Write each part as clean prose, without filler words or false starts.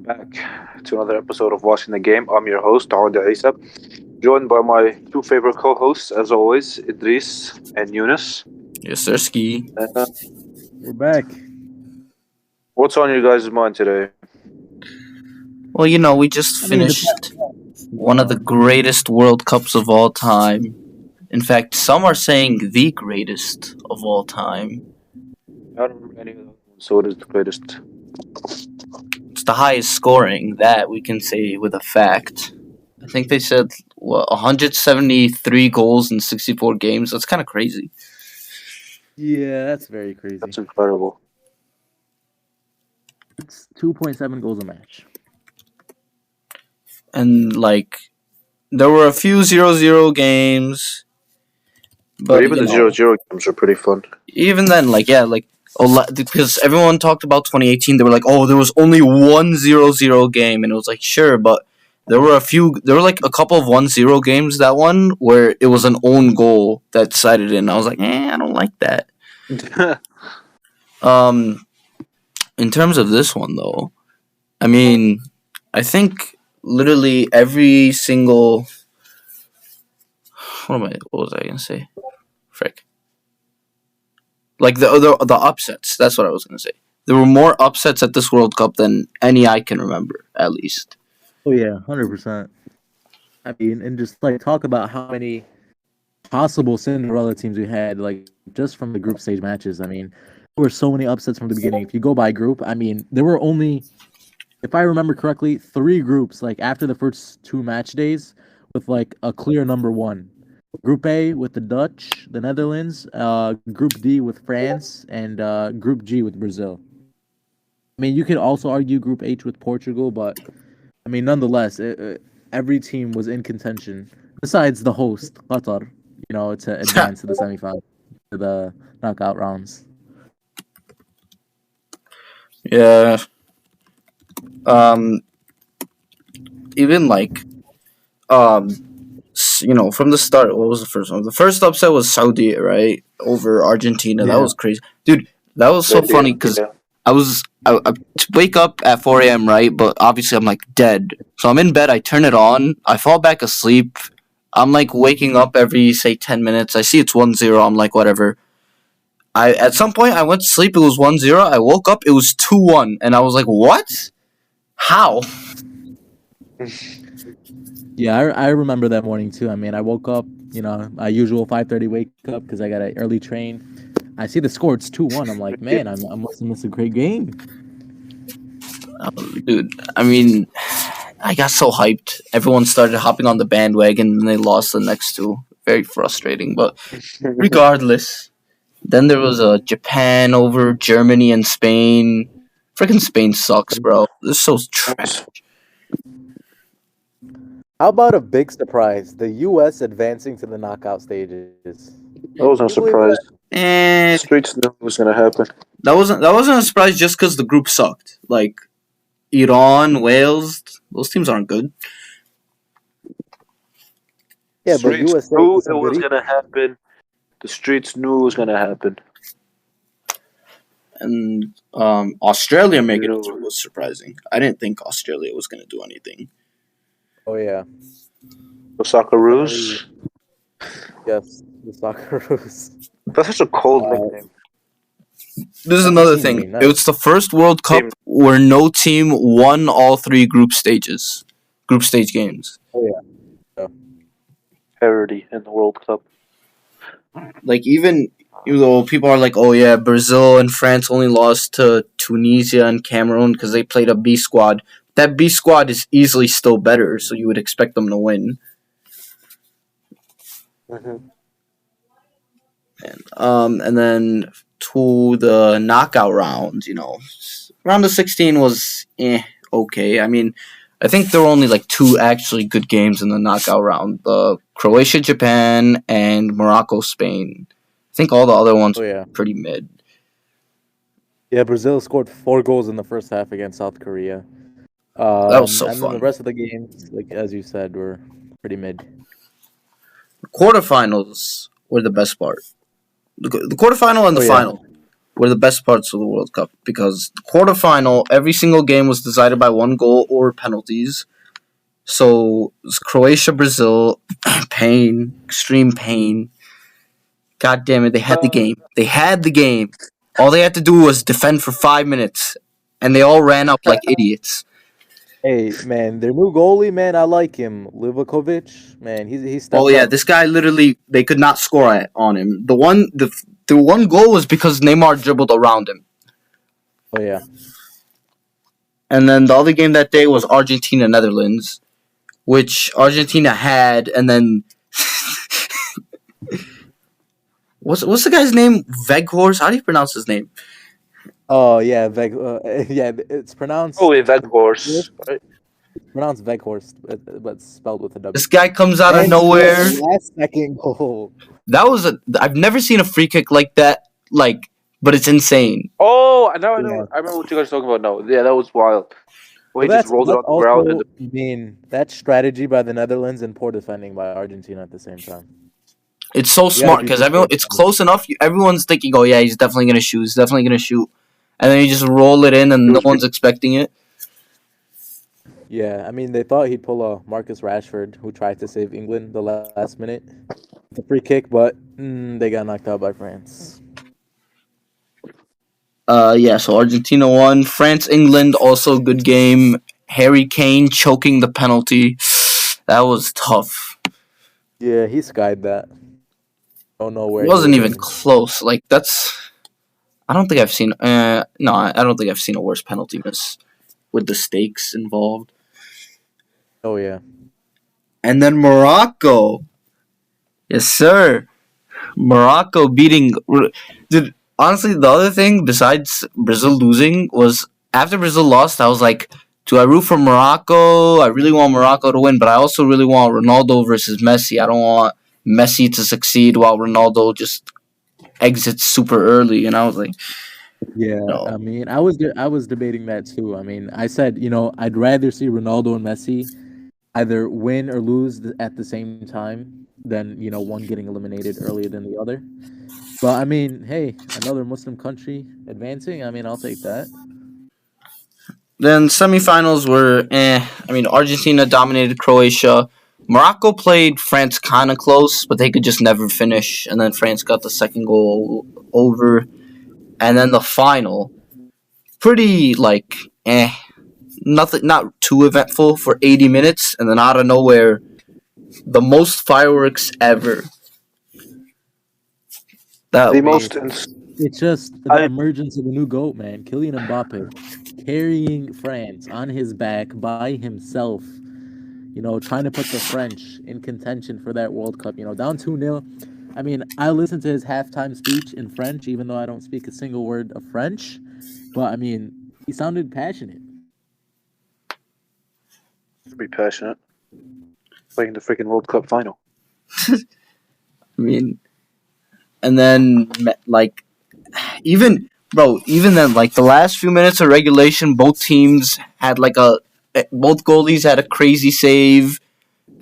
back to another episode of Watching the Game. I'm your host, Odeh, joined by my two favorite co-hosts, as always, Idrees and Yunis. Yes, sir, Ski. We're back. What's on your guys' mind today? Well, we just finished one of the greatest World Cups of all time. In fact, some are saying the greatest of all time. I don't remember any of those, so it is the greatest. It's the highest scoring, that we can say with a fact. I think they said 173 goals in 64 games. That's kind of crazy. Yeah, that's very crazy. That's incredible. It's 2.7 goals a match. And, there were a few 0-0 games. But even the 0-0 games are pretty fun. Even then, because everyone talked about 2018, they were like, oh, there was only one 0-0 game. And it was like, sure, but there were a couple of 1-0 games, that one, where it was an own goal that decided it. And I was like, I don't like that. In terms of this one, though, I mean, I think literally every single... What was I going to say? Frick. Like the upsets, that's what I was going to say. There were more upsets at this World Cup than any I can remember, at least. Oh, yeah, 100%. I mean, and just, talk about how many possible Cinderella teams we had, just from the group stage matches. I mean, there were so many upsets from the beginning. If you go by group, I mean, there were only, if I remember correctly, 3 groups, after the first 2 match days, with, a clear number 1. Group A with the Dutch, the Netherlands, Group D with France, and Group G with Brazil. I mean, you could also argue Group H with Portugal, but, I mean, nonetheless, every team was in contention, besides the host, Qatar, to advance to the semifinals, to the knockout rounds. Yeah. Even, from the start, what was the first one? The first upset was Saudi, right? Over Argentina. Yeah. That was crazy. Dude, that was so funny because I wake up at 4 a.m., right? But obviously I'm, dead. So I'm in bed. I turn it on. I fall back asleep. I'm, waking up every, say, 10 minutes. I see it's 1-0. I'm like, whatever. At some point, I went to sleep. It was 1-0. I woke up. It was 2-1. And I was like, what? How? Yeah, I remember that morning too. I mean, I woke up, my usual 5:30 wake up because I got an early train. I see the score, it's 2-1. I'm like, man, I must have missed a great game. Dude, I mean, I got so hyped. Everyone started hopping on the bandwagon and they lost the next 2. Very frustrating, but regardless. Then there was Japan over Germany and Spain. Freaking Spain sucks, bro. They're so trash. How about a big surprise? The U.S. advancing to the knockout stages. That wasn't a surprise. Streets knew it was going to happen. That wasn't a surprise just because the group sucked. Iran, Wales, those teams aren't good. Yeah, but Streets knew it was going to happen. The streets knew it was going to happen. And Australia making it through was surprising. I didn't think Australia was going to do anything. Oh, yeah. The Socceroos? Yes, the Socceroos. That's such a cold nickname. This is another thing. It was the first World Cup where no team won all 3 group stage games. Oh, yeah. Parity in the World Cup. Even though people are like, oh, yeah, Brazil and France only lost to Tunisia and Cameroon because they played a B squad. That B squad is easily still better, so you would expect them to win. Mm-hmm. And then to the knockout rounds, round of 16 was okay. I mean, I think there were only 2 actually good games in the knockout round: the Croatia-Japan and Morocco-Spain. I think all the other ones were pretty mid. Yeah, Brazil scored 4 goals in the first half against South Korea. That was so fun. And then the rest of the games, as you said, were pretty mid. The quarterfinals were the best part. The quarterfinal and the final. were the best parts of the World Cup because the quarterfinal, every single game was decided by one goal or penalties. So it was Croatia, Brazil, pain, extreme pain. God damn it, they had the game. They had the game. All they had to do was defend for 5 minutes, and they all ran up like idiots. Hey, man, their new goalie, man, I like him. Livakovic, man, he stepped Oh yeah, up. this guy literally they could not score on him. The one goal was because Neymar dribbled around him. Oh yeah. And then the other game that day was Argentina Netherlands, which Argentina had, and then what's the guy's name? Veghorst? How do you pronounce his name? Oh yeah, yeah, it's pronounced. Oh, Veghorst. Right? It's pronounced Veghorst, but spelled with a W. This guy comes out of And nowhere. Last second goal. That was I've never seen a free kick like that. But it's insane. Oh, now I know. Yeah. I remember what you guys are talking about now. Yeah, that was wild. Well, he just rolled it on the ground. I mean, that's strategy by the Netherlands and poor defending by Argentina at the same time. It's so smart because it's close enough. Everyone's thinking, "Oh yeah, he's definitely gonna shoot. He's definitely gonna shoot," and then you just roll it in, and no one's expecting it. Yeah, I mean, they thought he'd pull a Marcus Rashford, who tried to save England the last minute, the free kick, but they got knocked out by France. So Argentina won. France, England, also good game. Harry Kane choking the penalty. That was tough. Yeah, he skied that. Don't know where. It wasn't even close. I don't think I've seen. I don't think I've seen a worse penalty miss with the stakes involved. Oh yeah. And then Morocco. Yes, sir. Morocco beating. Dude, honestly, the other thing besides Brazil losing was after Brazil lost, I was like, do I root for Morocco? I really want Morocco to win, but I also really want Ronaldo versus Messi. I don't want Messi to succeed while Ronaldo just exits super early. And I was like, yeah, no. I mean, I was debating that too. I mean, I said, I'd rather see Ronaldo and Messi either win or lose at the same time than, one getting eliminated earlier than the other. But I mean, hey, another Muslim country advancing. I mean, I'll take that. Then semifinals were I mean, Argentina dominated Croatia. Morocco played France kind of close, but they could just never finish. And then France got the second goal over. And then the final, pretty nothing, not too eventful for 80 minutes. And then out of nowhere, the most fireworks ever. It's just the emergence of a new GOAT, man. Kylian Mbappe carrying France on his back by himself. Trying to put the French in contention for that World Cup. Down 2-0. I mean, I listened to his halftime speech in French, even though I don't speak a single word of French. But I mean, he sounded passionate. Be passionate. Playing the freaking World Cup final. I mean, and then even then, the last few minutes of regulation, both teams had both goalies had a crazy save,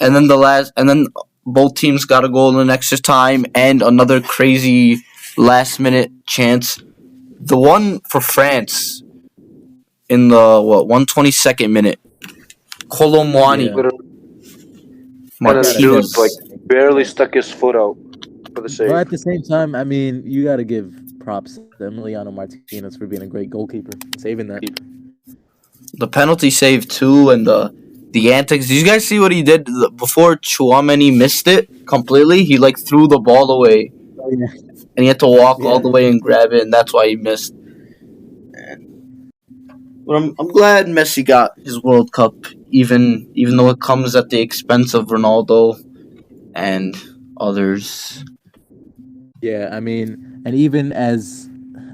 and then both teams got a goal in extra time and another crazy last minute chance. The one for France in the 122nd minute, Colomwani. Martinez barely stuck his foot out for the save. But at the same time, I mean, you got to give props to Emiliano Martinez for being a great goalkeeper, saving that. The penalty save too, and the antics. Did you guys see what he did before Chouameni missed it completely? He threw the ball away, and he had to walk all the way and grab it, and that's why he missed. But I'm glad Messi got his World Cup, even though it comes at the expense of Ronaldo and others. Yeah, I mean, and even as,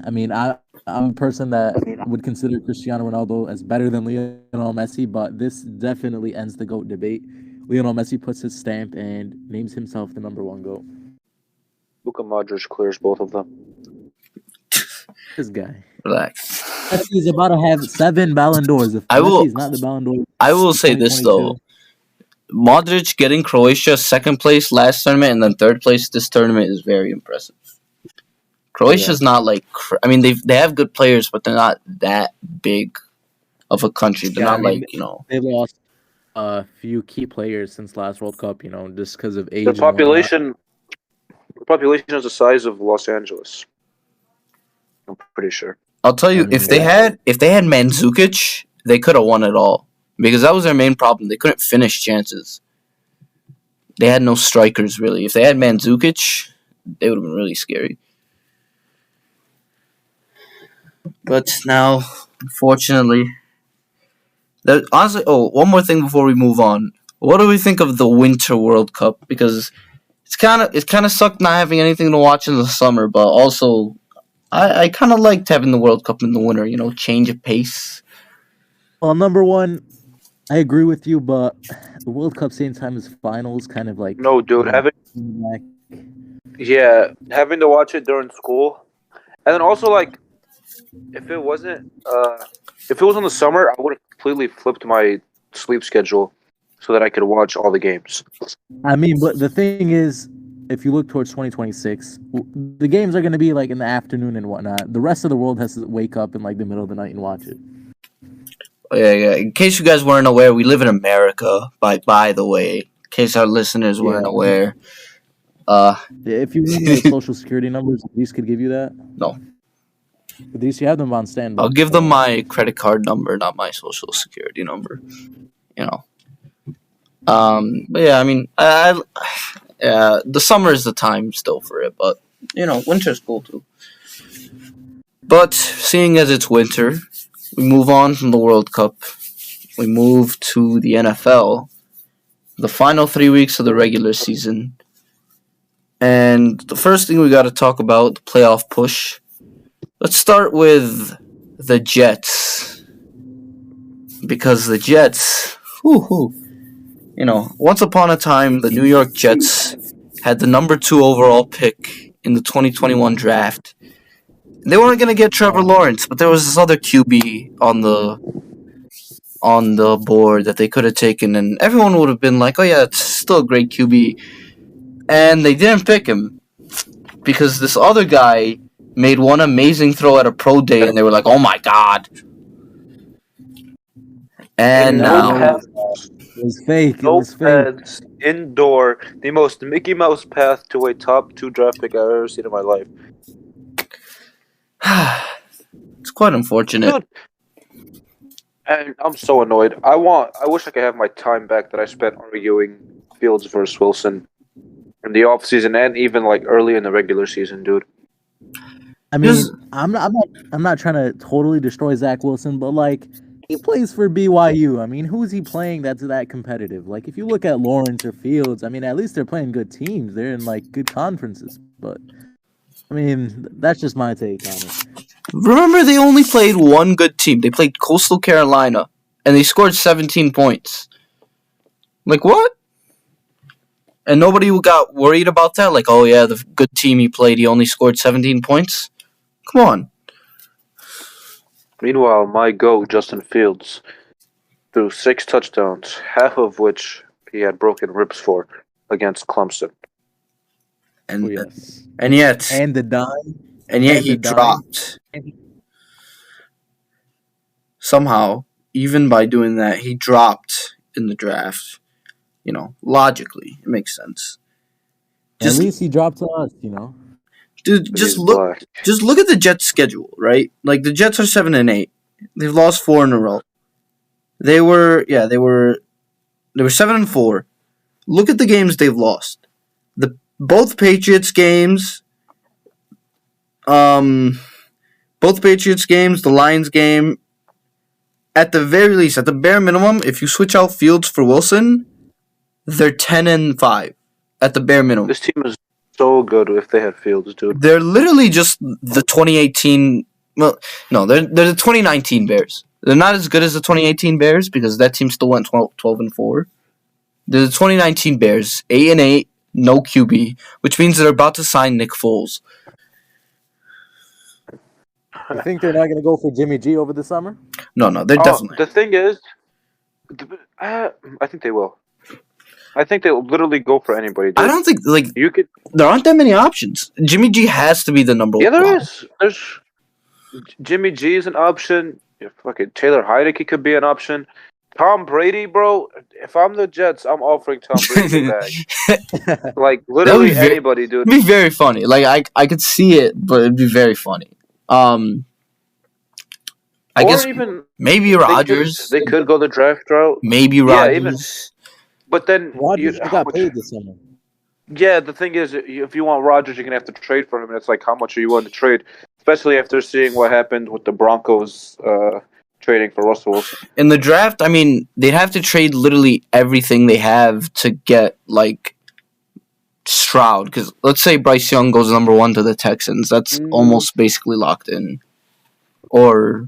I mean, I'm a person that would consider Cristiano Ronaldo as better than Lionel Messi, but this definitely ends the GOAT debate. Lionel Messi puts his stamp and names himself the number one GOAT. Luka Modric clears both of them. This guy. Relax. Messi's about to have 7 Ballon d'Ors. If Messi's not the Ballon d'Or, I will say this though. Modric getting Croatia second place last tournament and then third place this tournament is very impressive. Croatia's not like. I mean, they have good players, but they're not that big of a country. They're not like They lost a few key players since last World Cup. Just because of age. The population is the size of Los Angeles. I'm pretty sure. I'll tell you, if they had Mandzukic, they could have won it all because that was their main problem. They couldn't finish chances. They had no strikers really. If they had Mandzukic, they would have been really scary. But now, unfortunately, honestly, one more thing before we move on. What do we think of the Winter World Cup? Because it's kind of sucked not having anything to watch in the summer, but also I kind of liked having the World Cup in the winter. Change of pace. Well, number one, I agree with you, but the World Cup same time as finals, kind of like no, dude, having to watch it during school, and then also like if it was in the summer, I would have completely flipped my sleep schedule so that I could watch all the games. I mean, but the thing is, if you look towards 2026, the games are going to be like in the afternoon and whatnot. The rest of the world has to wake up in like the middle of the night and watch it. Oh, yeah. In case you guys weren't aware, we live in America. By the way, in case our listeners weren't aware. If you need the social security numbers, Idrees could give you that. No. Idrees, you have them on standby. I'll give them my credit card number, not my social security number. But yeah, I mean, the summer is the time still for it, but winter's cool too. But seeing as it's winter, we move on from the World Cup. We move to the NFL, the final 3 weeks of the regular season. And the first thing we got to talk about, the playoff push. Let's start with the Jets. Because the Jets, once upon a time, the New York Jets had the number 2 overall pick in the 2021 draft. They weren't going to get Trevor Lawrence, but there was this other QB on the board that they could have taken, and everyone would have been like, oh yeah, it's still a great QB. And they didn't pick him because this other guy made one amazing throw at a pro day, and they were like, oh my god. And now... It was fake. It was fake. Indoor, the most Mickey Mouse path to a top 2 draft pick I've ever seen in my life. It's quite unfortunate. Dude, and I'm so annoyed. I wish I could have my time back that I spent arguing Fields versus Wilson in the offseason and even like early in the regular season, dude. I mean, I'm not trying to totally destroy Zach Wilson, but like he plays for BYU. I mean, who's he playing that's that competitive? Like if you look at Lawrence or Fields, I mean, at least they're playing good teams. They're in like good conferences, but I mean, that's just my take on it. Remember, they only played one good team. They played Coastal Carolina, and they scored 17 points. Like, what? And nobody got worried about that? Like, oh yeah, the good team he played, he only scored 17 points? Come on. Meanwhile, my GOAT, Justin Fields, threw 6 touchdowns, half of which he had broken ribs for against Clemson. And and yet he dropped. Somehow, even by doing that, he dropped in the draft. Logically, it makes sense. At least he dropped to us, Dude, just look at the Jets' schedule, right? Like the Jets are 7-8. They've lost 4 in a row. They were 7-4. Look at the games they've lost. Both Patriots games, the Lions game. At the very least, at the bare minimum, if you switch out Fields for Wilson, they're 10-5 at the bare minimum. This team is so good if they had Fields, dude. They're literally just the 2018. Well, no, they're the 2019 Bears. They're not as good as the 2018 Bears because that team still went 12-4. They're the 2019 Bears, 8-8, no QB, which means they're about to sign Nick Foles. You think they're not going to go for Jimmy G over the summer? No, they're definitely. The thing is, I think they will. I think they'll literally go for anybody. Dude. I don't think you could. there aren't that many options. Jimmy G has to be the number one. Yeah, there is. There's Jimmy G is an option. Fucking Taylor Heinicke could be an option. Tom Brady, bro. If I'm the Jets, I'm offering Tom Brady the bag. Like literally anybody, dude. It'd be very funny. Like I could see it, but it'd be very funny. I guess even maybe Rodgers. They could go the draft route. Maybe Rodgers. But then Rodgers got paid this summer. Yeah, the thing is, if you want Rodgers, you're gonna have to trade for him, and it's like, how much are you willing to trade? Especially after seeing what happened with the Broncos trading for Russell Wilson. In the draft, I mean, they'd have to trade literally everything they have to get like Stroud. Because let's say Bryce Young goes number 1 to the Texans, that's almost basically locked in. Or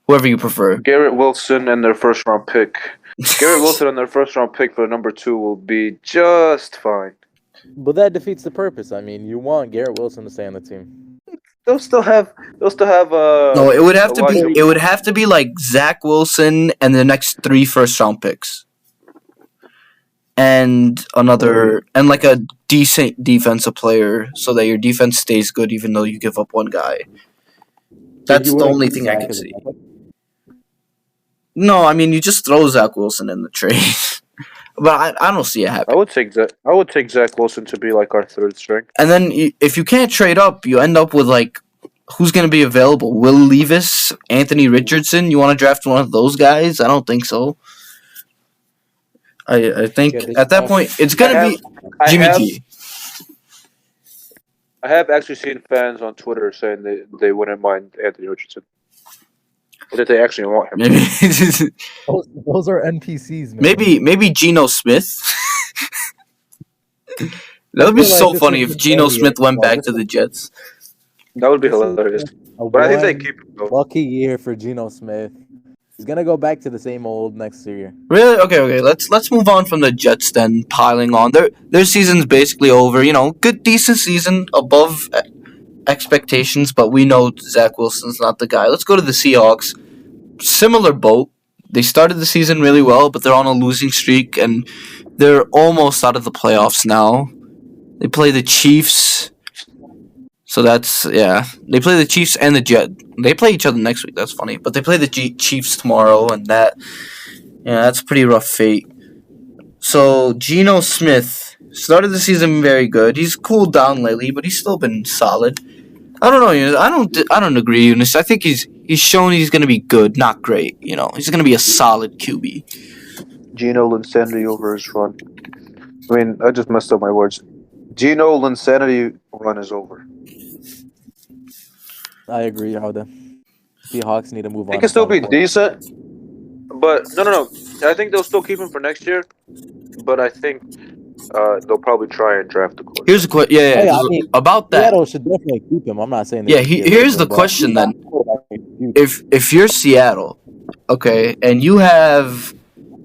whoever you prefer. Garrett Wilson and their first round pick. Garrett Wilson and their first round pick for number 2 will be just fine. But that defeats the purpose. I mean, you want Garrett Wilson to stay on the team. They'll still have. No, it would have to be. It would have to be like Zach Wilson and the next 3 first-round picks, and like a decent defensive player, so that your defense stays good, even though you give up one guy. That's the only thing I can see. No, I mean you just throw Zach Wilson in the trade, but I don't see it happening. I would take Zach Wilson to be like our 3rd string. And then if you can't trade up, you end up with like who's going to be available? Will Levis, Anthony Richardson. You want to draft one of those guys? I don't think so. I think at that point it's going to be Jimmy G. I have actually seen fans on Twitter saying they wouldn't mind Anthony Richardson. That they actually want him. Maybe those are NPCs, man. Maybe Geno Smith. That would be so funny if Geno Smith went back to the Jets. That would be hilarious. But I think they keep him. Lucky year for Geno Smith. He's gonna go back to the same old next year. Really? Okay. Let's move on from the Jets then. Piling on, their season's basically over. You know, good, decent season above expectations, but we know Zach Wilson's not the guy. Let's go to the Seahawks. Similar boat. They started the season really well, but they're on a losing streak, and they're almost out of the playoffs now. They play the Chiefs. So that's, yeah. They play the Chiefs and the Jets. They play each other next week. That's funny. But they play the Chiefs tomorrow, and that's a pretty rough fate. So, Geno Smith started the season very good. He's cooled down lately, but he's still been solid. I don't know, Yunis. I don't agree, Yunis. I think he's shown he's going to be good, not great. You know, he's going to be a solid QB. Geno Linsanity over his run. I mean, I just messed up my words. Geno Linsanity run is over. I agree, Odeh. Seahawks need to move on. He can still be decent, but no. I think they'll still keep him for next year, but I think they'll probably try and draft the quarterback. Here's a question. Yeah. I mean, about that. Seattle should definitely keep him. I'm not saying. Yeah. Here's the question then. If you're Seattle, okay, and you have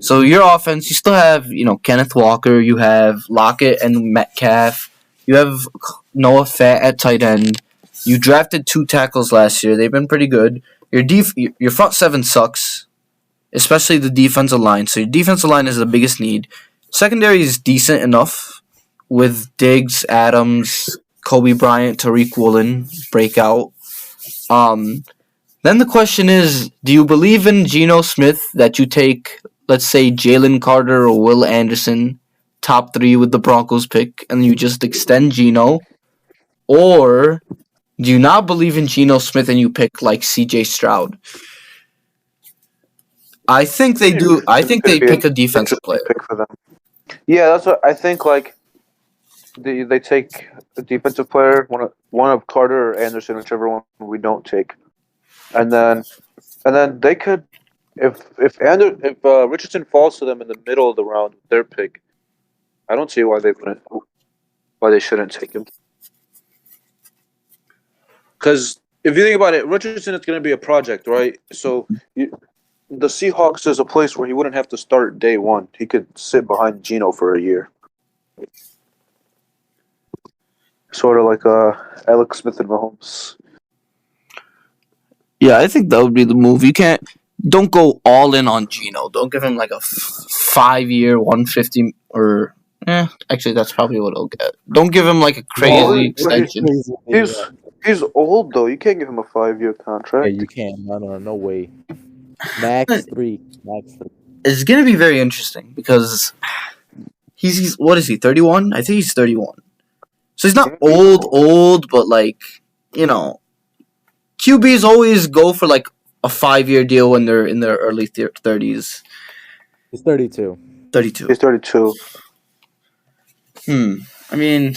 your offense, you still have Kenneth Walker, you have Lockett and Metcalf, you have Noah Fant at tight end. You drafted 2 tackles last year. They've been pretty good. Your front 7 sucks, especially the defensive line. So your defensive line is the biggest need. Secondary is decent enough with Diggs, Adams, Kobe Bryant, Tariq Woolen, breakout. Then the question is, do you believe in Geno Smith that you take, let's say, Jalen Carter or Will Anderson, top 3 with the Broncos pick, and you just extend Geno? Or do you not believe in Geno Smith and you pick like C.J. Stroud? I think they do. I think they pick a defensive player. Pick for them. Yeah, that's what I think. Like they take a defensive player, one of Carter or Anderson, whichever one we don't take, and then they could, if Richardson falls to them in the middle of the round, their pick. I don't see why they shouldn't take him. Because if you think about it, Richardson is going to be a project, right? So the Seahawks is a place where he wouldn't have to start day one. He could sit behind Geno for a year. Sort of like Alex Smith and Mahomes. Yeah, I think that would be the move. Don't go all in on Geno. Don't give him like a 5-year, 150 or Actually, that's probably what he'll get. Don't give him like a crazy extension. He's old though. You can't give him a 5-year contract. Yeah, you can't. No way. Max 3. It's gonna be very interesting because he's what is he? 31? I think he's 31. So he's not old, but like QBs always go for like a 5-year deal when they're in their early 30s. He's 32. 32. He's 32. I mean,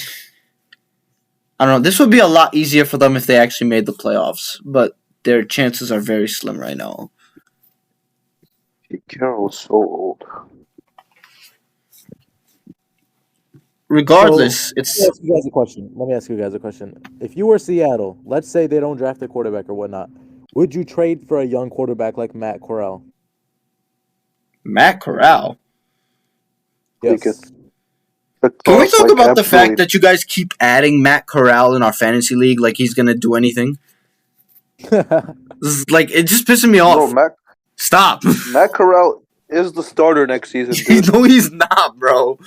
I don't know. This would be a lot easier for them if they actually made the playoffs, but their chances are very slim right now. Carroll's so old. Regardless, Let me ask you guys a question. If you were Seattle, let's say they don't draft a quarterback or whatnot, would you trade for a young quarterback like Matt Corral? Matt Corral? Yes. Can we talk about the fact that you guys keep adding Matt Corral in our fantasy league like he's going to do anything? Like, it just pisses me off. No, Stop. Matt Corral is the starter next season, dude. No, he's not, bro.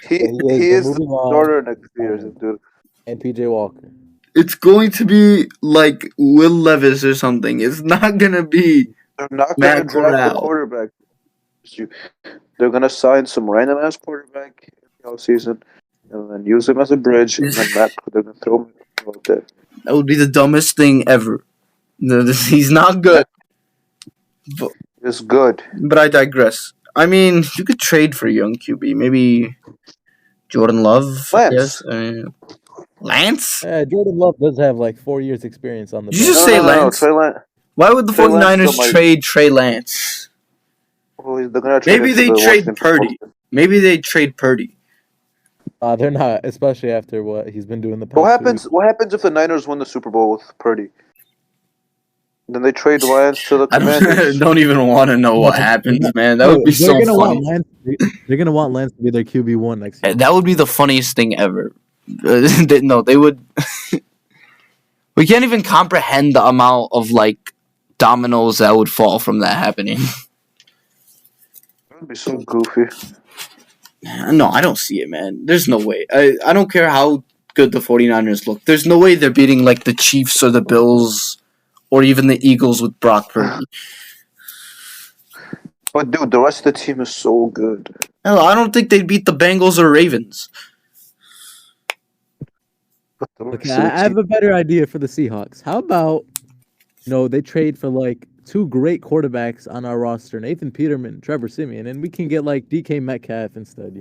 He is the starter next season, dude. And PJ Walker. It's going to be like Will Levis or something. It's not going to be They're not going to draft a quarterback. They're going to sign some random-ass quarterback in the season and then use him as a bridge, and then they're going to throw him out there. That would be the dumbest thing ever. He's not good. But, it's good. But I digress. I mean, you could trade for a young QB. Maybe Jordan Love. Lance. Yes. Lance? Jordan Love does have like 4 years experience on the Did you just say Lance? Trey Lance. Why would the 49ers trade Trey Lance? Well, they're gonna trade Maybe they trade Purdy. Maybe they trade Purdy. They're not, especially after what he's been doing the past. What happens if the Niners win the Super Bowl with Purdy? Then they trade Lance to the Commanders. I don't even want to know what happens, man. That would be so funny. They're gonna want Lance to be their QB1 next year. That would be the funniest thing ever. They would. We can't even comprehend the amount of like dominoes that would fall from that happening. That would be so goofy. No, I don't see it, man. There's no way. I don't care how good the 49ers look. There's no way they're beating like the Chiefs or the Bills or even the Eagles with Brock Purdy. But dude, the rest of the team is so good. Hell, I don't think they'd beat the Bengals or Ravens. Okay, I have a better idea for the Seahawks. How about, they trade for like 2 great quarterbacks on our roster, Nathan Peterman, Trevor Siemian, and we can get like DK Metcalf instead,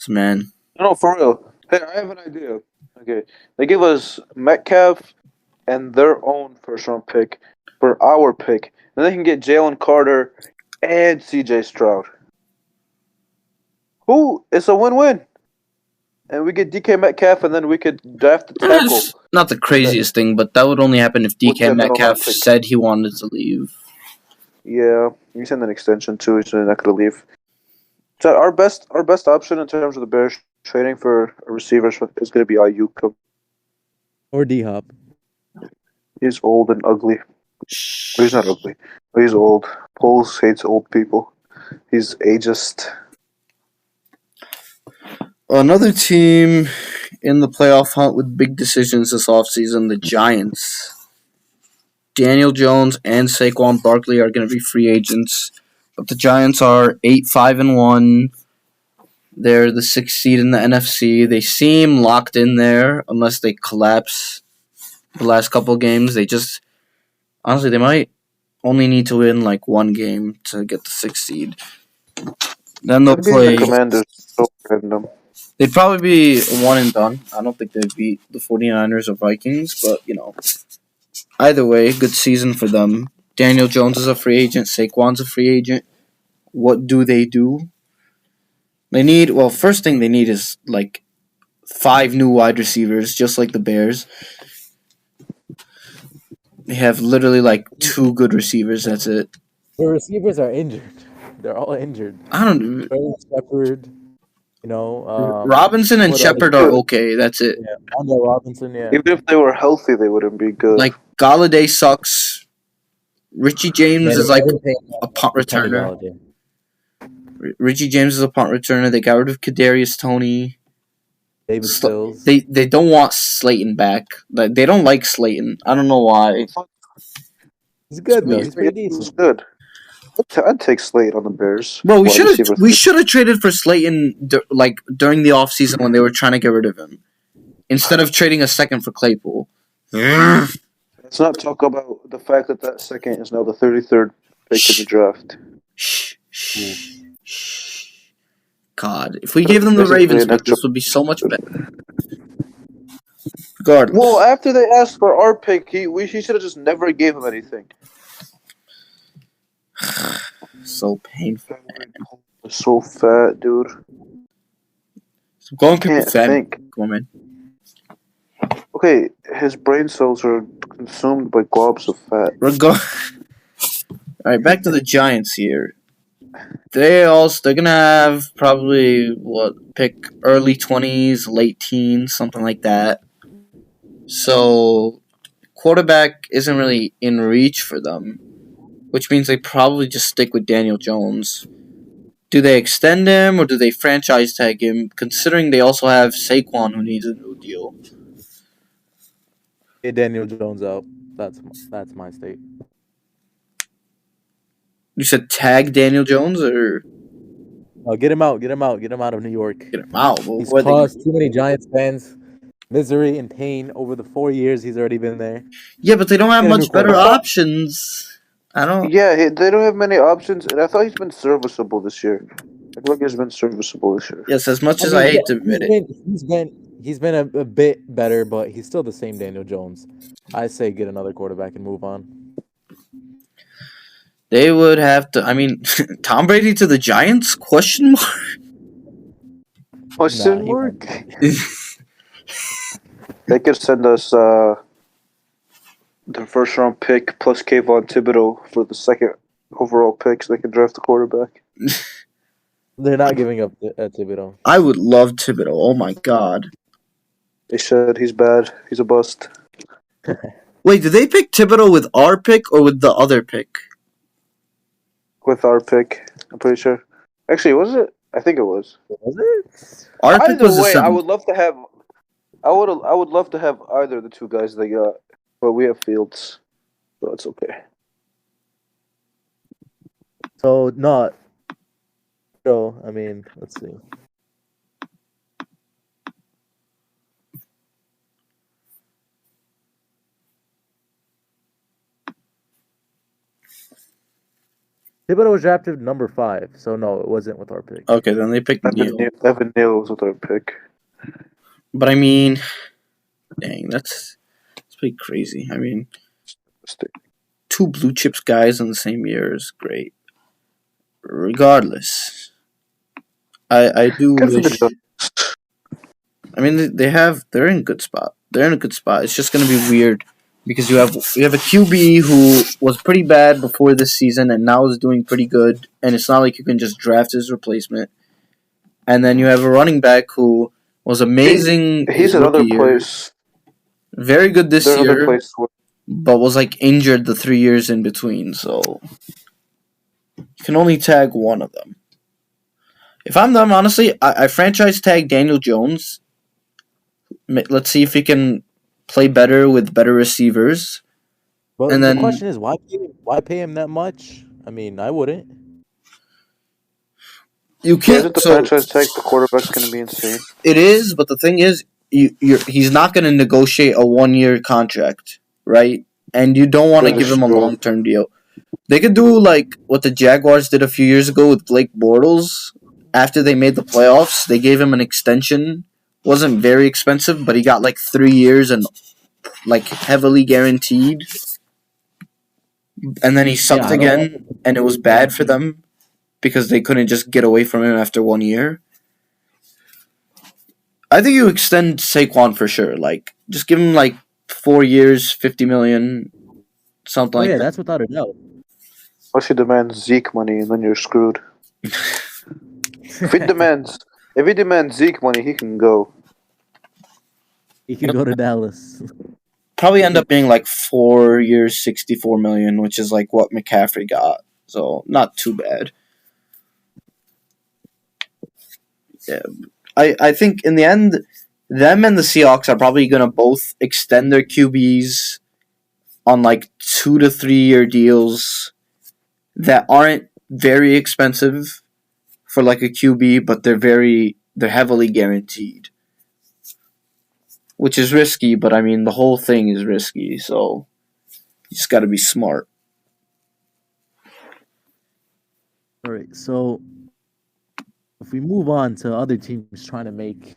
Man. No, for real. Hey, I have an idea. Okay, they give us Metcalf and their own first-round pick for our pick. Then they can get Jalen Carter and CJ Stroud. It's a win-win. And we get DK Metcalf, and then we could draft the tackle. Not the craziest thing, but that would only happen if DK Metcalf said he wanted to leave. Yeah, he's in an extension too. He's not going to leave. So our best option in terms of the Bears trading for a receiver is going to be Ayuk. Or D-Hop. He's old and ugly. He's not ugly. He's old. Poles hates old people. He's ageist. Another team in the playoff hunt with big decisions this offseason, the Giants. Daniel Jones and Saquon Barkley are going to be free agents. But the Giants are 8-5-1. They're the 6th seed in the NFC. They seem locked in there unless they collapse the last couple of games. Honestly, they might only need to win like 1 game to get the 6th seed. Then they'll play. The Commanders so random. They'd probably be one and done. I don't think they'd beat the 49ers or Vikings, but, either way, good season for them. Daniel Jones is a free agent. Saquon's a free agent. What do? First thing they need is, 5 new wide receivers, just like the Bears. They have literally, 2 good receivers. That's it. The receivers are injured. They're all injured. I don't know. Shepard. Robinson and Shepard are okay. That's it. Yeah, Andre Robinson, yeah. Even if they were healthy, they wouldn't be good. Galladay sucks. Richie James is a punt returner. Richie James is a punt returner. They got rid of Kadarius Toney. David Stills. They don't want Slayton back. Like, they don't like Slayton. I don't know why. He's good though. He's pretty decent. He's good. I'd take Slade on the Bears. Bro, we should have traded for Slayton during the offseason when they were trying to get rid of him, instead of trading a second for Claypool. Let's not talk about the fact that second is now the 33rd pick in the draft. God, if we gave them the Ravens pick, this would be so much better. Regardless. Well, after they asked for our pick, he should have just never gave him anything. So painful. So fat, dude. So go on, fat. Come on, man. Okay, his brain cells are consumed by globs of fat. Alright, back to the Giants here. They're gonna have probably pick early 20s, late teens, something like that. So quarterback isn't really in reach for them, which means they probably just stick with Daniel Jones. Do they extend him or do they franchise tag him, considering they also have Saquon who needs a new deal? Get Daniel Jones out. That's my state. You said tag Daniel Jones or? Oh, get him out. Get him out. Get him out of New York. Get him out. Well, he's caused too many Giants fans misery and pain over the 4 years he's already been there. Yeah, but they don't have much better options. Yeah, they don't have many options, and I thought he's been serviceable this year. I feel like he's been serviceable this year. Yes, as much as I hate to admit it. He's been a bit better, but he's still the same Daniel Jones. I say get another quarterback and move on. They would have to. I mean, Tom Brady to the Giants? Question mark. Question mark. They could send us their first round pick plus Kayvon Thibodeau for the second overall pick, so they can draft the quarterback. They're not giving up Thibodeau. I would love Thibodeau. Oh my god. They said he's bad. He's a bust. Wait, did they pick Thibodeau with our pick or with the other pick? With our pick, I'm pretty sure. Actually, was it? I think it was. Was it? Our pick was the way, 7th. I would love to have. I would love to have either of the two guys they got, but we have Fields, so it's okay. So not. So I mean, let's see. Thibodeau was drafted number 5, so no, it wasn't with our pick. Okay, then they picked Neal. Evan Neal was with our pick. But I mean, dang, that's pretty crazy. I mean, 2 blue chips guys in the same year is great. Regardless, I do wish. I mean, they're in a good spot. They're in a good spot. It's just gonna be weird because you have a QB who was pretty bad before this season and now is doing pretty good, and it's not like you can just draft his replacement. And then you have a running back who was amazing. He's another place. Very good this year, but was injured the 3 years in between. So you can only tag one of them. If I'm them, honestly, I franchise tag Daniel Jones. Let's see if he can play better with better receivers. But and the question is, why pay him that much? I mean, I wouldn't. You can't. Isn't the franchise tag the quarterback's going to be insane? It is, but the thing is, he's not going to negotiate a 1-year contract, right? And you don't want to give him a long-term deal. They could do what the Jaguars did a few years ago with Blake Bortles. After they made the playoffs, they gave him an extension. Wasn't very expensive, but he got 3 years and heavily guaranteed. And then he sucked again, and it was bad for them because they couldn't just get away from him after 1 year. I think you extend Saquon for sure. Just give him 4 years, $50 million, something like that. Yeah, that's without a doubt. Unless he demands Zeke money, and then you're screwed. If he demands Zeke money, he can go. He can go to Dallas. Probably end up being 4 years, $64 million, which is what McCaffrey got. So not too bad. I think in the end, them and the Seahawks are probably going to both extend their QBs on like 2 to 3 year deals that aren't very expensive for like a QB, but they're heavily guaranteed, which is risky. But I mean, the whole thing is risky, so you just got to be smart. All right, so if we move on to other teams trying to make,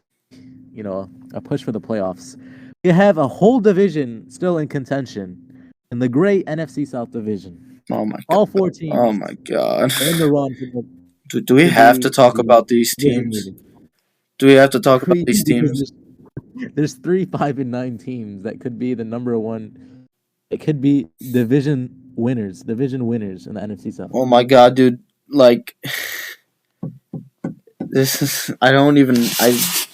a push for the playoffs, we have a whole division still in contention in the great NFC South division. Oh my god! All 4 teams. Oh my god! Are in the run. Do we have to talk about these teams? Do we have to talk about these teams? There's 3, 5, and 9 teams that could be the number one. It could be division winners in the NFC South. Oh my god, dude! Like, this is. I don't even.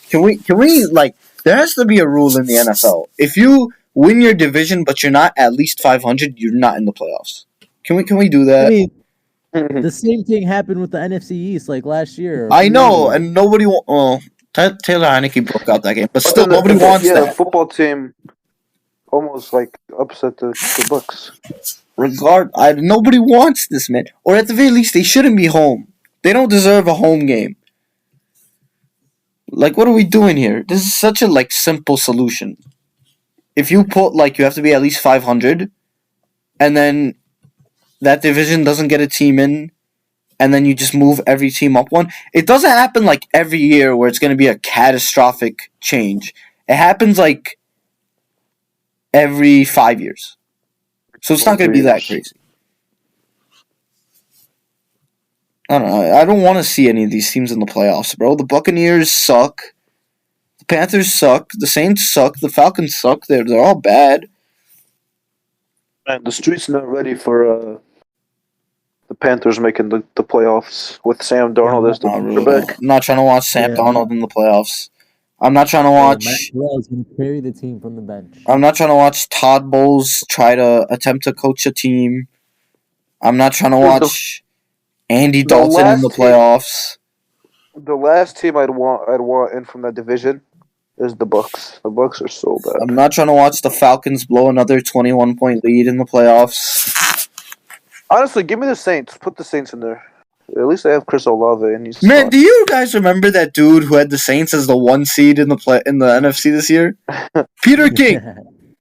Can we like? There has to be a rule in the NFL. If you win your division but you're not at least 500, you're not in the playoffs. Can we do that? I mean, the same thing happened with the NFC East like last year. I know, and nobody. Well, Taylor Heineke broke out that game, but still nobody wants that. The football team almost like upset the Bucks. Nobody wants this, man. Or at the very least, they shouldn't be home. They don't deserve a home game. Like, what are we doing here? This is such a simple solution. If you put you have to be at least 500, and then that division doesn't get a team in, and then you just move every team up one. It doesn't happen every year where it's going to be a catastrophic change. It happens every 5 years. So it's not going to be that crazy. I don't know. I don't want to see any of these teams in the playoffs, bro. The Buccaneers suck. The Panthers suck. The Saints suck. The Falcons suck. They're all bad. Man, the street's not ready for the Panthers making the playoffs with Sam Darnold as the quarterback. I'm not trying to watch Sam Darnold in the playoffs. I'm not trying to watch. Matt Corral's going to carry the team from the bench. I'm not trying to watch Todd Bowles try to attempt to coach a team. I'm not trying to watch Andy Dalton in the playoffs. The last team I'd want in from that division is the Bucks. The Bucks are so bad. I'm not trying to watch the Falcons blow another 21-point lead in the playoffs. Honestly, give me the Saints. Put the Saints in there. At least they have Chris Olave, and he's man. Do you guys remember that dude who had the Saints as the 1 seed in the NFC this year? Peter King.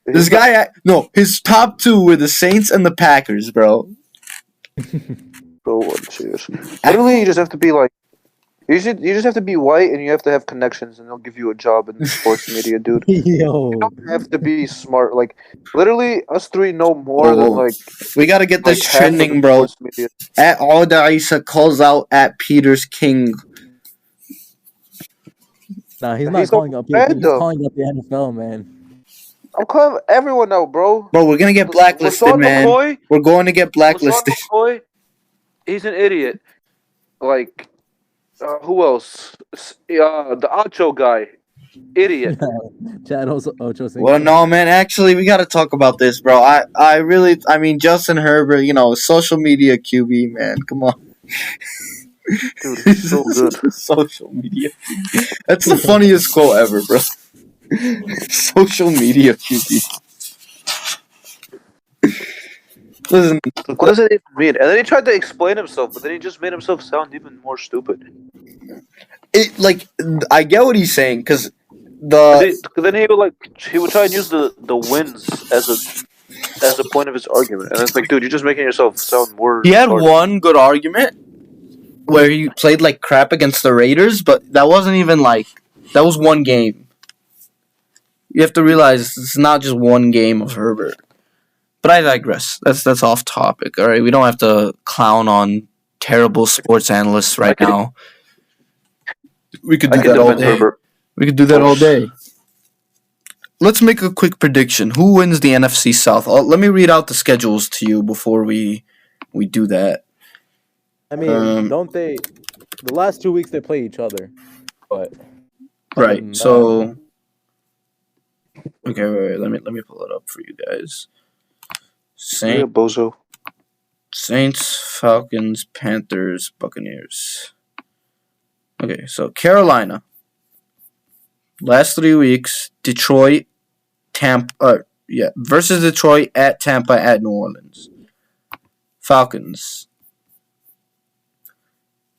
This guy, his top 2 were the Saints and the Packers, bro. Cheers. Literally, you just have to be you just have to be white, and you have to have connections, and they'll give you a job in the sports media, dude. Yo. You don't have to be smart. Literally, us 3 know more than we gotta get this trending, bro. At Odeh calls out at Peter's King. Nah, he's not calling up. He's calling up the NFL, man. I'm calling everyone out, bro. Bro, we're gonna get blacklisted, man. McCoy, we're going to get blacklisted. McCoy, he's an idiot. Who else? The Ocho guy. Idiot. Chad Ocho. Well, no, man. Actually, we got to talk about this, bro. I mean, Justin Herbert, social media QB, man. Come on. Dude, he's so good. Social media. That's the funniest quote ever, bro. Social media QB. Listen, what does it even mean? And then he tried to explain himself, but then he just made himself sound even more stupid. I get what he's saying, because then he would try and use the wins as a point of his argument, and it's dude, you're just making yourself sound more. He had one good argument where he played crap against the Raiders, but that wasn't even that was one game. You have to realize it's not just one game of Herbert. But I digress. That's off topic. All right, we don't have to clown on terrible sports analysts right now. We could do that all day. We could do that all day. Let's make a quick prediction. Who wins the NFC South? Let me read out the schedules to you before we do that. I mean, don't they? The last 2 weeks they play each other, but right. So, okay, wait. Let me pull it up for you guys. Saints, Falcons, Panthers, Buccaneers. Okay, so Carolina. Last 3 weeks, Detroit, Tampa, versus Detroit, at Tampa, at New Orleans. Falcons.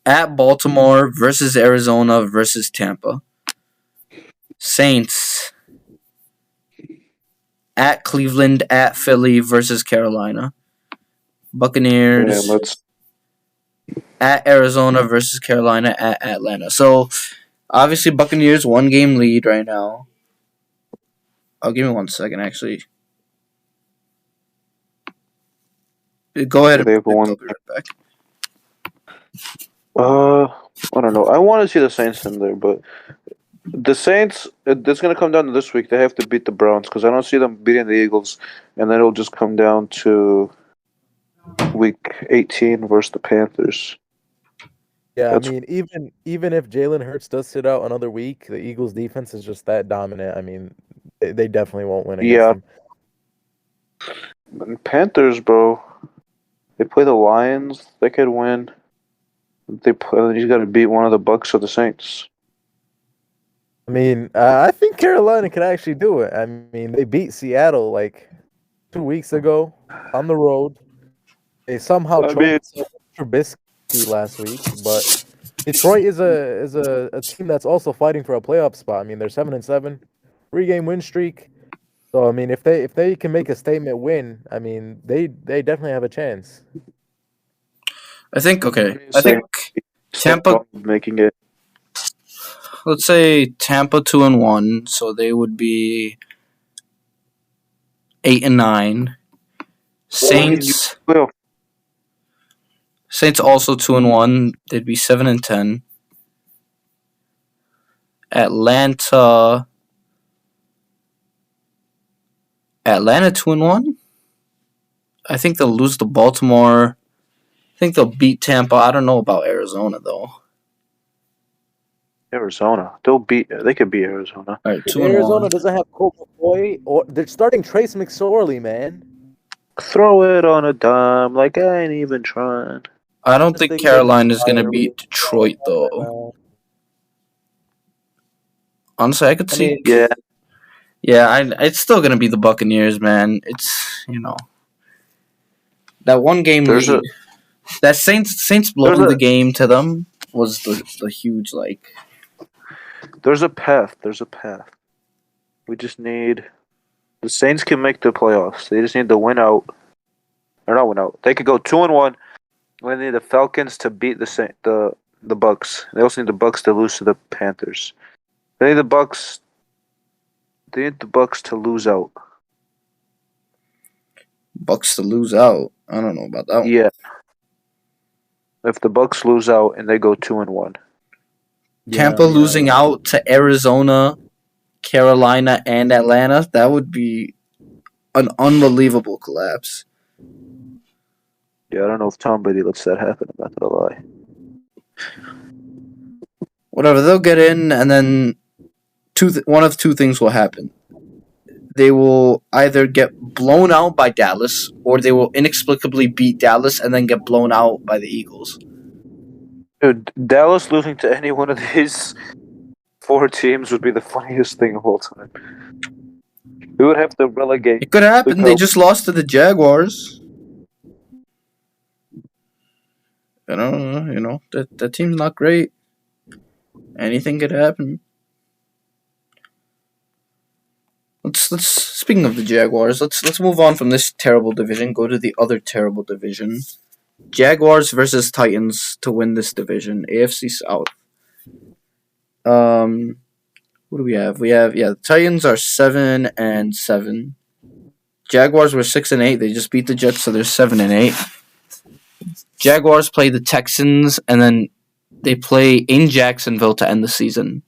At Baltimore versus Arizona versus Tampa. Saints. At Cleveland, at Philly versus Carolina. Buccaneers. At Arizona versus Carolina, at Atlanta. So, obviously, Buccaneers 1-game lead right now. Oh, give me 1 second, actually. Go ahead. I'll be right back. I don't know. I want to see the Saints in there, but the Saints, it's going to come down to this week. They have to beat the Browns because I don't see them beating the Eagles, and then it'll just come down to week 18 versus the Panthers. Yeah, I mean, even if Jalen Hurts does sit out another week, the Eagles' defense is just that dominant. I mean, they definitely won't win against them. Panthers, bro. They play the Lions. They could win. He's got to beat one of the Bucks or the Saints. I mean, I think Carolina could actually do it. I mean, they beat Seattle like 2 weeks ago on the road. They somehow choked Trubisky last week, but Detroit is a team that's also fighting for a playoff spot. I mean, they're 7-7, 3-game win streak. So I mean, if they can make a statement win, I mean, they definitely have a chance. I think Tampa making it. Let's say Tampa 2-1, so they would be 8-9. Saints also 2-1. They'd be 7-10. Atlanta 2-1. I think they'll lose to Baltimore. I think they'll beat Tampa. I don't know about Arizona though. Arizona, they could beat Arizona. All right, Arizona doesn't have Colt McCoy, or they're starting Trace McSorley, man. Throw it on a dime like I ain't even trying. I don't think Carolina's gonna beat Detroit though. Honestly, I could see. It's still gonna be the Buccaneers, man. It's that 1-game lead. That Saints blowing the game to them was the huge like. There's a path. We just need the Saints can make the playoffs. They just need to win out, or not win out. They could go 2-1. We need the Falcons to beat the Bucks. They also need the Bucks to lose to the Panthers. They need the Bucks. They need the Bucks to lose out. Bucks to lose out. I don't know about that one. Yeah. If the Bucks lose out and they go 2-1. Tampa losing out to Arizona, Carolina, and Atlanta, that would be an unbelievable collapse. Yeah, I don't know if Tom Brady lets that happen. I'm not gonna lie. Whatever, they'll get in, and then one of two things will happen. They will either get blown out by Dallas, or they will inexplicably beat Dallas and then get blown out by the Eagles. Dude, Dallas losing to any one of these 4 teams would be the funniest thing of all time. We would have to relegate. It could happen. They just lost to the Jaguars. I don't know. That team's not great. Anything could happen. Speaking of the Jaguars, let's move on from this terrible division. Go to the other terrible division. Jaguars versus Titans to win this division, AFC South. What do we have? The Titans are 7-7. Jaguars were 6-8. They just beat the Jets, so they're 7-8. Jaguars play the Texans, and then they play in Jacksonville to end the season.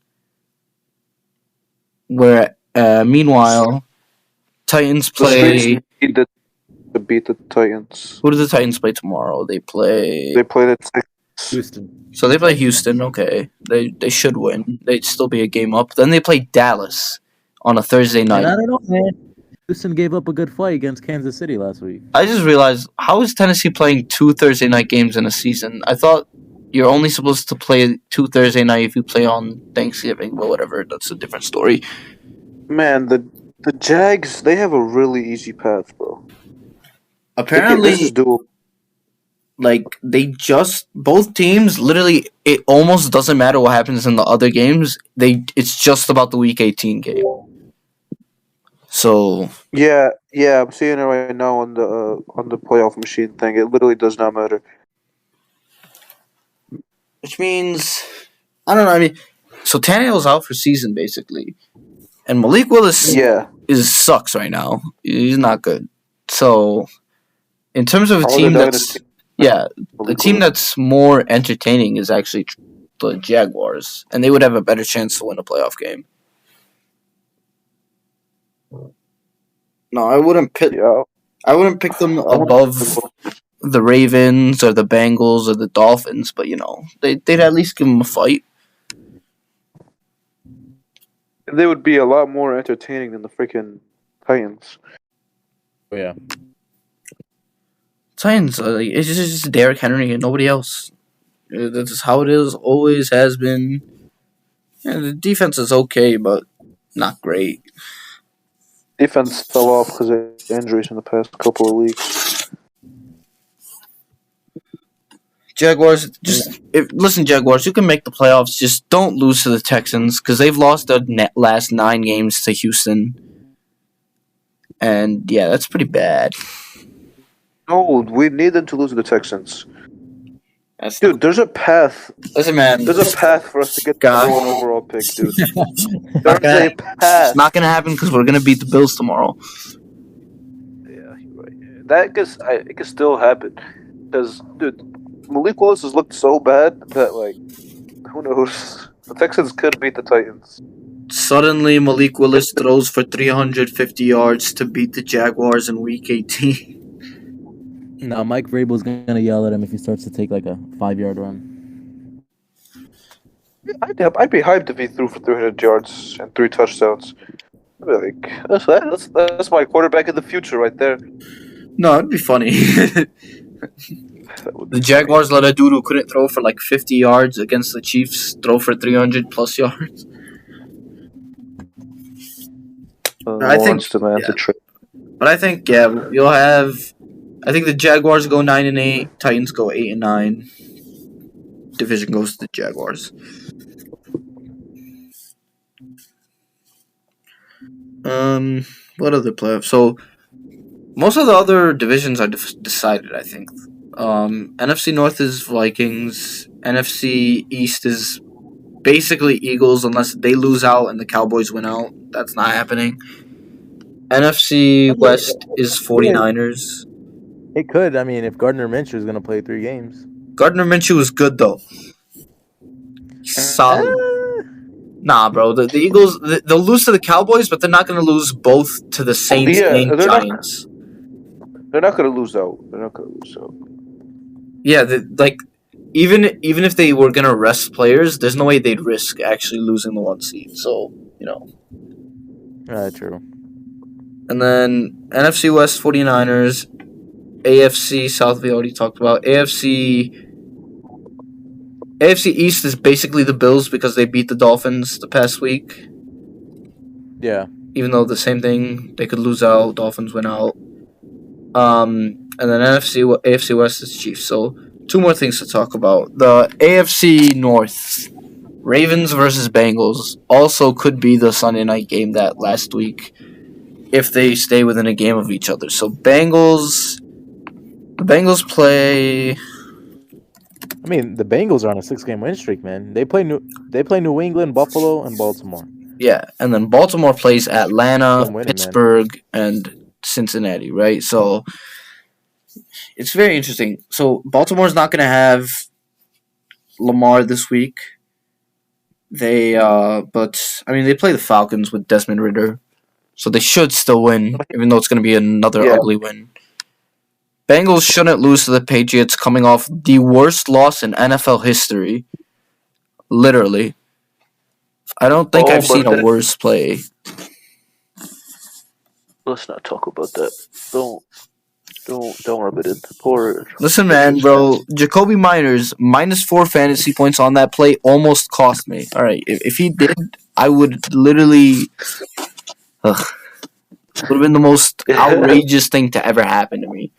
Meanwhile, Titans play. To beat the Titans. Who do the Titans play tomorrow? They play the Texans. Houston. So they play Houston. Okay, they should win. They'd still be a game up. Then they play Dallas on a Thursday night. I don't know, man. Houston gave up a good fight against Kansas City last week. I just realized, how is Tennessee playing 2 Thursday night games in a season? I thought you're only supposed to play 2 Thursday night if you play on Thanksgiving, but whatever, that's a different story. Man, the Jags, they have a really easy path, bro. Apparently, This is doable. like both teams literally, it almost doesn't matter what happens in the other games. It's just about the Week 18 game. So Yeah, I'm seeing it right now on the playoff machine thing. It literally does not matter. which means I don't know. I mean, so Tannehill's out for season basically, and Malik Willis Yeah, sucks right now. He's not good. So in terms of a All team the that's dynasty- yeah, a Malik team Willis. that's more entertaining is actually the Jaguars, and they would have a better chance to win a playoff game. No, I wouldn't pick. Yeah, I wouldn't pick them above the Ravens or the Bengals or the Dolphins, but they'd at least give them a fight. they would be a lot more entertaining than the freaking Titans. Oh, yeah. Titans, it's just Derrick Henry and nobody else. That's just how it is. Always has been. Yeah, the defense is okay, but not great. Defense fell off because of injuries in the past couple of weeks. Jaguars, listen, Jaguars, you can make the playoffs. Just don't lose to the Texans because they've lost their last 9 games to Houston, and yeah, that's pretty bad. No, we need them to lose to the Texans. Dude, there's a path. Listen, man. There's a path for us to get the God. number 1 overall pick, dude. Not There's a path. It's not gonna happen because we're gonna beat the Bills tomorrow. Yeah, you're right. It could still happen. Because, dude, Malik Willis has looked so bad that, like, who knows? The Texans could beat the Titans. Suddenly, Malik Willis throws for 350 yards to beat the Jaguars in Week 18. No, Mike Vrabel's gonna yell at him if he starts to take like a 5-yard run. I'd be hyped if he threw for 300 yards and 3 touchdowns. I'd be like, that's my quarterback of the future right there. No, it'd be funny. The Jaguars let a dude who couldn't throw for like 50 yards against the Chiefs throw for 300 plus yards. I think, but I think you'll have. I think the Jaguars go 9-8, Titans go 8-9. Division goes to the Jaguars. What other playoffs? So most of the other divisions are decided, I think. NFC North is Vikings. NFC East is basically Eagles unless they lose out and the Cowboys win out. That's not happening. NFC West is 49ers. It could. I mean, if Gardner Minshew is going to play 3 games. Gardner Minshew is good, though. Solid. Nah, bro. The Eagles, they'll lose to the Cowboys, but they're not going to lose both to the Saints and Giants. They're not going to lose out. Yeah, even if they were going to rest players, there's no way they'd risk actually losing the 1 seed. So, True. And then NFC West 49ers, AFC South we already talked about. AFC East is basically the Bills because they beat the Dolphins the past week. Yeah. Even though the same thing, they could lose out, Dolphins win out. And then AFC West is Chiefs. So 2 more things to talk about. The AFC North, Ravens versus Bengals, also could be the Sunday night game that last week if they stay within a game of each other. So the Bengals play. I mean, the Bengals are on a 6-game win streak, man. They play New England, Buffalo, and Baltimore. Yeah, and then Baltimore plays Atlanta, Winning, Pittsburgh, and Cincinnati, right? So it's very interesting. So Baltimore's not going to have Lamar this week. They play the Falcons with Desmond Ridder. So they should still win, even though it's going to be another ugly win. Bengals shouldn't lose to the Patriots coming off the worst loss in NFL history. Literally. I don't think I've seen a worse play. Let's not talk about that. Don't. Don't rub it in. Poor. Listen, man, bro. Jacoby Miners -4 fantasy points on that play almost cost me. All right, if he did, I would literally. Ugh, would have been the most outrageous thing to ever happen to me.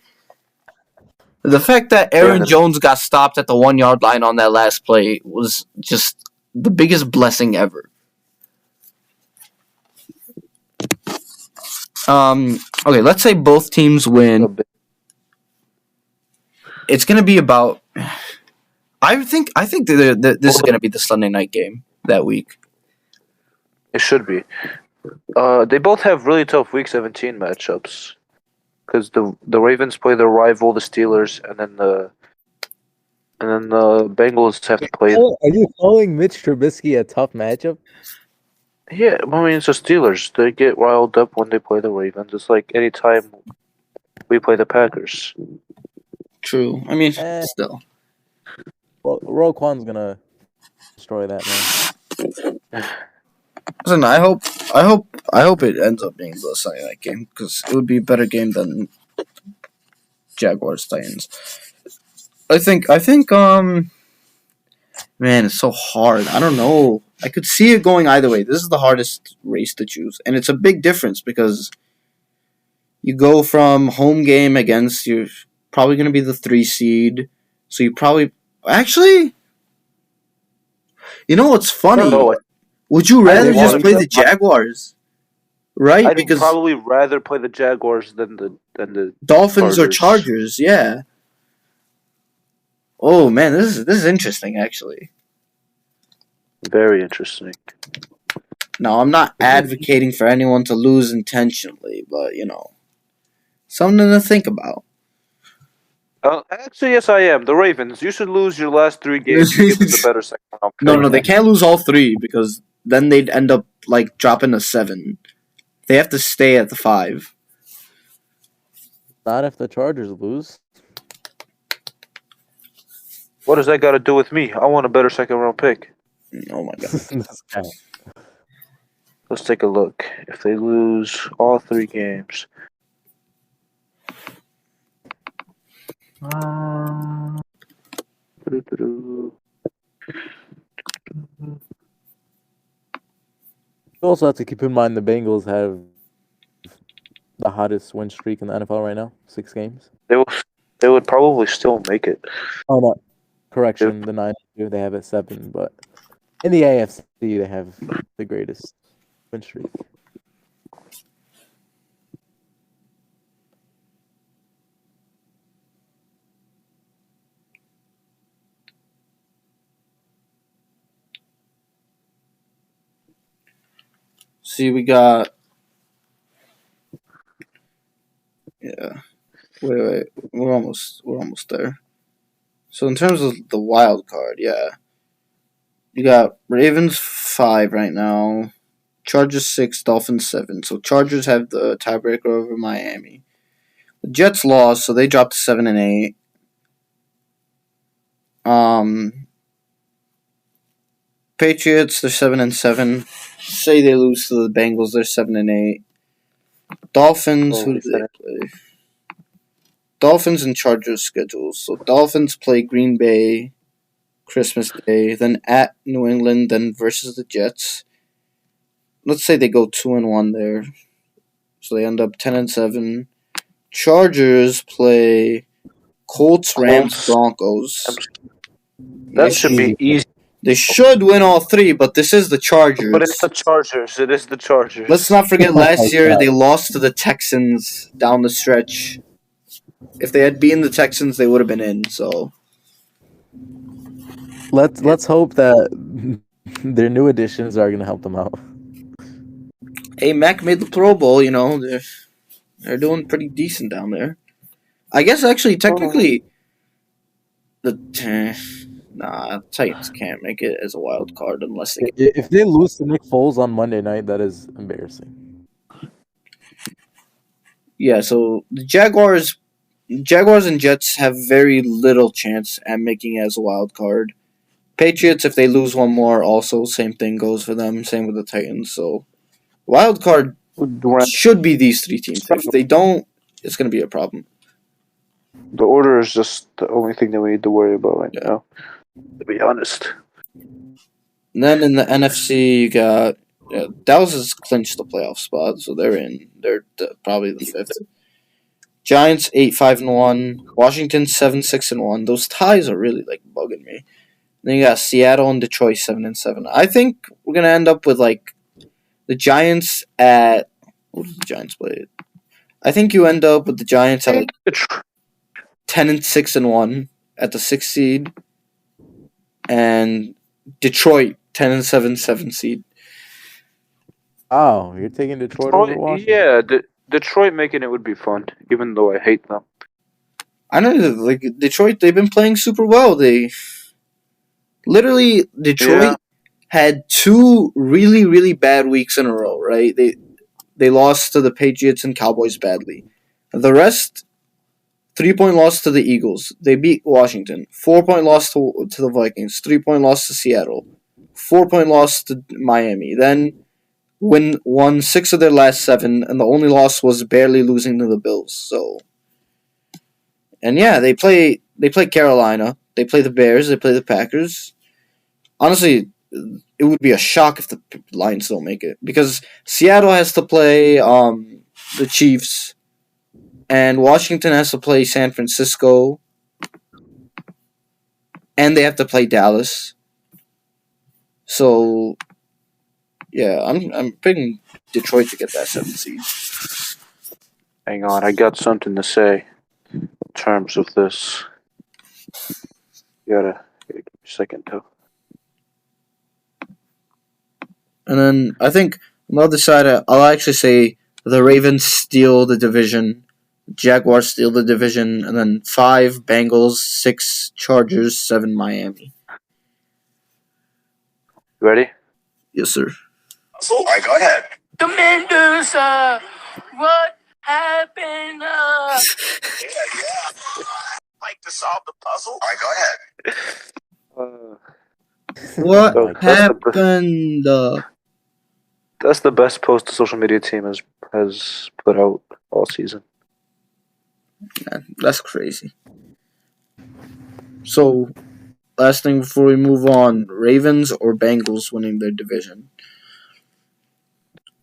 The fact that Aaron Jones got stopped at the 1 yard line on that last play was just the biggest blessing ever. Okay, let's say both teams win. It's gonna be about. I think this is gonna be the Sunday night game that week. It should be. They both have really tough Week 17 matchups, because the Ravens play their rival, the Steelers, and then the Bengals have to play. Are you calling Mitch Trubisky a tough matchup? Yeah, I mean, it's the Steelers. They get riled up when they play the Ravens. It's like any time we play the Packers. True. I mean, still. Well, Roquan's gonna destroy that, man. Listen, I hope it ends up being the Sunday night game, because it would be a better game than Jaguars Titans. I think man, it's so hard. I don't know. I could see it going either way. This is the hardest race to choose, and it's a big difference because you go from home game against, you're probably going to be the 3 seed, so you probably actually. You know what's funny? Would you rather just play the Jaguars? Right? I'd probably rather play the Jaguars than the Dolphins Chargers. or Chargers, yeah. Oh man, this is interesting actually. Very interesting. Now, I'm not advocating for anyone to lose intentionally, but something to think about. Actually, yes, I am. The Ravens. You should lose your last 3 games to give them the better second round. No, they can't lose all 3 because then they'd end up dropping to 7. They have to stay at the 5. Not if the Chargers lose. What does that got to do with me? I want a better second round pick. Oh my god. Let's take a look. If they lose all 3 games. You also have to keep in mind the Bengals have the hottest win streak in the NFL right now, 6 games. They would probably still make it. Oh no, correction, the 9 they have at 7, but in the AFC they have the greatest win streak. See, we got. Yeah. Wait. We're almost there. So in terms of the wild card, yeah. You got Ravens 5 right now, Chargers 6, Dolphins 7. So Chargers have the tiebreaker over Miami. The Jets lost, so they dropped to 7 and 8. Patriots, they're 7 and 7. Say they lose to the Bengals, they're 7 and 8. Dolphins, who do they play? Dolphins and Chargers schedules. So Dolphins play Green Bay Christmas Day, then at New England, then versus the Jets. Let's say they go 2-1 there. So they end up 10 and 7. Chargers play Colts, Rams, Broncos. That should be easy. They should win all 3, but this is the Chargers. But it's the Chargers. It is the Chargers. Let's not forget last year they lost to the Texans down the stretch. If they had beaten the Texans, they would have been in. So let's hope that their new additions are going to help them out. Hey, Mac made the Pro Bowl. They're doing pretty decent down there. I guess actually technically Titans can't make it as a wild card unless they get... If they lose to Nick Foles on Monday night, that is embarrassing. Yeah, so the Jaguars and Jets have very little chance at making it as a wild card. Patriots, if they lose one more, also same thing goes for them. Same with the Titans. So wild card should be these 3 teams. If they don't, it's going to be a problem. The order is just the only thing that we need to worry about right now. To be honest. And then in the NFC, you got Dallas has clinched the playoff spot, so they're in. They're probably the fifth. Giants 8-5-1. Washington 7-6-1. Those ties are really like bugging me. Then you got Seattle and Detroit 7-7. I think we're gonna end up with like the Giants at what does the Giants play? I think you end up with the Giants at like 10-6-1 at the 6th seed, and Detroit 10-7 7th seed. Oh, you're taking Detroit over Washington? Yeah, Detroit making it would be fun, even though I hate them. I know, like Detroit, they've been playing super well. Detroit had 2 really, really bad weeks in a row, right? They lost to the Patriots and Cowboys badly. The rest, 3-point loss to the Eagles. They beat Washington. 4-point loss to the Vikings. 3-point loss to Seattle. 4-point loss to Miami. Then won 6 of their last 7, and the only loss was barely losing to the Bills. So, and yeah, they play Carolina. They play the Bears. They play the Packers. Honestly, it would be a shock if the Lions don't make it, because Seattle has to play the Chiefs, and Washington has to play San Francisco, and they have to play Dallas. So, yeah, I'm picking Detroit to get that 7th seed. Hang on, I got something to say in terms of this. You gotta give me a second, too. And then I think on the other side, I'll actually say the Ravens steal the division, Jaguars steal the division, and then 5 Bengals, 6 Chargers, 7 Miami. Ready? Yes, sir. All right, go ahead. The Mendoza, what happened? Yeah. Like to solve the puzzle? All right, go ahead. What happened? That's the best post the social media team has put out all season. Man, that's crazy. So, last thing before we move on, Ravens or Bengals winning their division?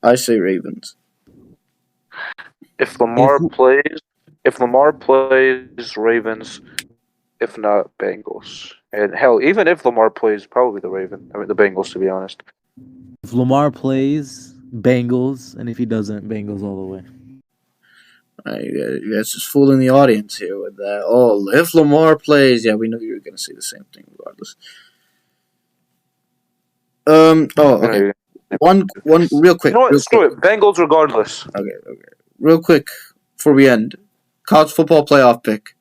I say Ravens. If Lamar plays, Ravens. If not, Bengals. And hell, even if Lamar plays, probably the Bengals, to be honest. If Lamar plays, Bengals, and if he doesn't, Bengals all the way. You guys just fooling the audience here with that. Oh, if Lamar plays, yeah, we know you were going to say the same thing regardless. Oh, okay. One real quick. You know what? Screw it. Bengals regardless. Okay. Real quick before we end. College football playoff pick.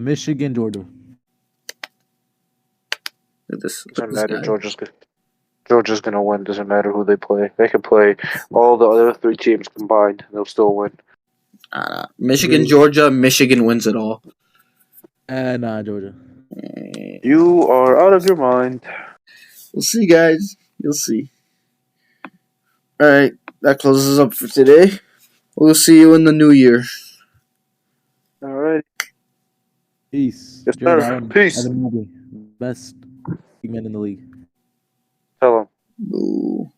Michigan, Georgia. Doesn't matter. Georgia's gonna win. Doesn't matter who they play. They can play all the other 3 teams combined. They'll still win. Michigan, Georgia. Michigan wins it all. Nah, Georgia. You are out of your mind. We'll see, guys. You'll see. All right, that closes us up for today. We'll see you in the new year. All right. Peace. Yes, sir. Peace. Best big man in the league. Tell him. Boo.